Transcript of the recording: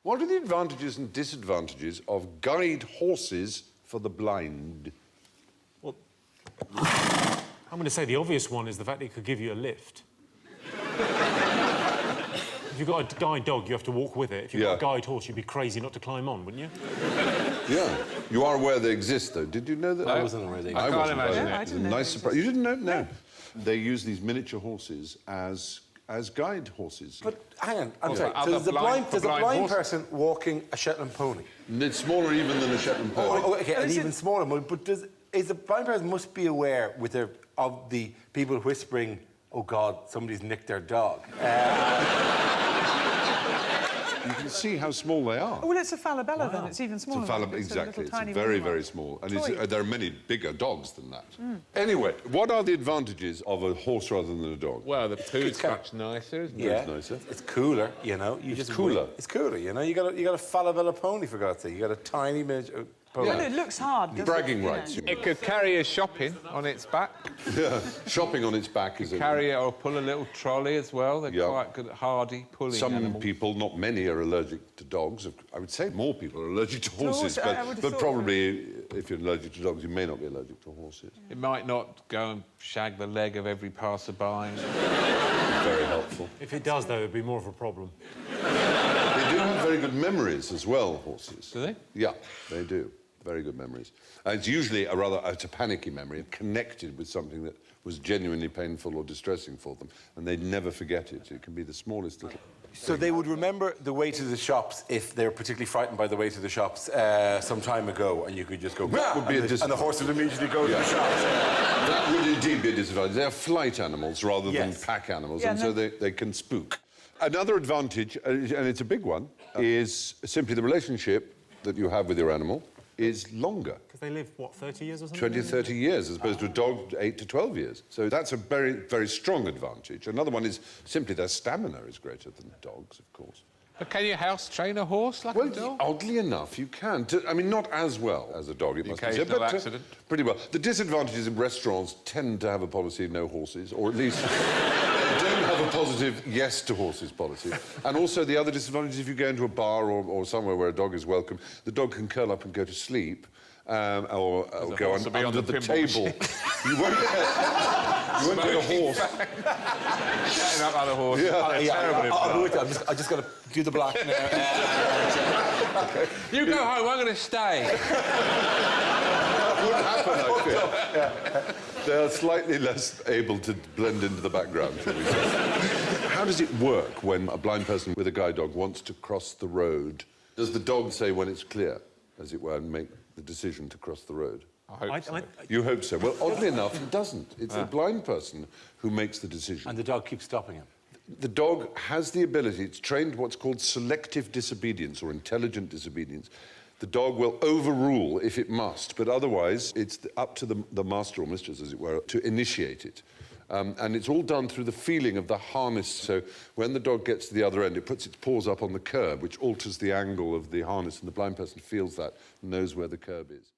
What are the advantages and disadvantages of guide horses for the blind? Well, I'm going to say the obvious one is the fact that it could give you a lift. If you've got a guide dog, you have to walk with it. If you've got a guide horse, you'd be crazy not to climb on, wouldn't you? Yeah. You are aware they exist, though. Did you know that? I wasn't aware they existed. I can't wasn't imagine either. it. It's a nice surprise. You didn't know? No. They use these miniature horses as guide horses. But hang on, I'm sorry. Are So there's a blind horse? person walking a Shetland pony. And it's smaller even than a Shetland pony. Oh, okay, and even smaller. But is a blind person must be aware of the people whispering, "Oh God, somebody's nicked their dog." You can see how small they are. Oh, well, it's a falabella, then. It's even smaller. Exactly. It's tiny very, one. very small. And Toy. there are many bigger dogs than that. Anyway, what are the advantages of a horse rather than a dog? Well, the food's much nicer, isn't it? Yeah, It's nicer. It's cooler, you know. It's cooler. It's cooler, you know. You got a falabella pony, for God's sake. You got a tiny miniature pony. Well, it looks hard, doesn't Bragging it? You rights. know. You It could carry a shopping on its back. Yeah. Shopping on its back is Carry it or pull a little trolley as well. They're quite good at hardy pulling Some animals. people, not many, are allergic to dogs. I would say more people are allergic to horses, I would have but thought probably if you're allergic to dogs, you may not be allergic to horses. It might not go and shag the leg of every passerby. Very helpful. If it does, though, it'd be more of a problem. They do have very good memories as well, horses. Do they? Yeah, they do. Very good memories. And it's usually it's a panicky memory, connected with something that was genuinely painful or distressing for them, and they'd never forget it. It can be the smallest little... So they would remember the way to the shops if they're particularly frightened by the way to the shops some time ago, and you could just go, That would be a and the horse would immediately go to the shops. That would indeed be a disadvantage. They're flight animals rather than pack animals, and so they can spook. Another advantage, and it's a big one, is simply the relationship that you have with your animal is longer. Because they live, what, 30 years or something? 20 or 30 years, as opposed to a dog, 8 to 12 years. So that's a very, very strong advantage. Another one is simply their stamina is greater than dogs, of course. But can you house train a horse like a dog? Oddly enough, you can. I mean, not as well as a dog, it must be said, Occasional but accident. pretty well. The disadvantages in restaurants tend to have a policy of no horses, or at least don't have a positive yes to horses policy. And also the other disadvantage is if you go into a bar or somewhere where a dog is welcome, the dog can curl up and go to sleep. Or go under the table. You won't get a horse. Getting up other horses. I'll go with you. I just got to do the black now. You go home, I'm going to stay. That would happen, I feel. They're slightly less able to blend into the background, shall we say. How does it work when a blind person with a guide dog wants to cross the road? Does the dog say when it's clear, as it were, and make the decision to cross the road? I hope so. You hope so. Well, oddly enough, it doesn't. It's the blind person who makes the decision. And the dog keeps stopping him. The dog has the ability, it's trained what's called selective disobedience or intelligent disobedience. The dog will overrule if it must, but otherwise it's up to the master or mistress, as it were, to initiate it. And it's all done through the feeling of the harness. So when the dog gets to the other end, it puts its paws up on the curb, which alters the angle of the harness, and the blind person feels that, knows where the curb is.